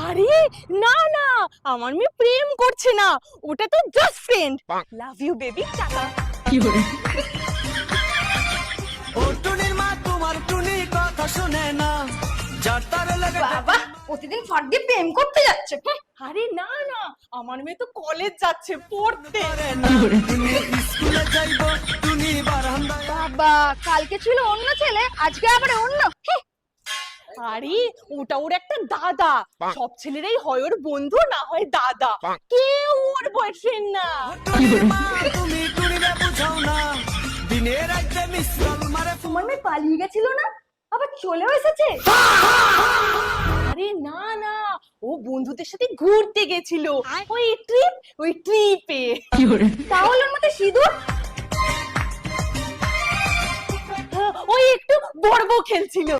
আরে না না, আমার মেয়ে প্রেম করছে না, ওটা তো just friend. Love you baby, tata. কি করে ও টুনির মা তোমার টুনি কথা শুনে না, যার তার লাগে বাবা প্রতিদিন ফাঁক দিয়ে প্রেম করতে যাচ্ছে। আরে না না, আমার মেয়ে তো কলেজ যাচ্ছে পড়তে। পারে না। টুনি স্কুলে যাইবো, টুনি বারান্দায়। বাবা কালকে ছিল অন্য ছেলে, আজকে আবার অন্য। আরে ওটা ওর একটা দাদা, সব ছেলেরাই হয় ওর বন্ধু না হয় দাদা, কেউ ওর বয়ফ্রেন্ড না। টুনির মা তুমি টুনিরে বুঝাও না, দিনে রাতে মিস কল মারে। তোমার মেয়ে পালিয়ে গেছিল না, আবার চলেও এসেছে। আরে না না, ও বন্ধুদের সাথে ঘুরতে গেছিল, ওই ট্রিপে। কি করে তাহলে ওর মধ্যে সিঁদুর, ওই একটু বড় বউ খেলছিল।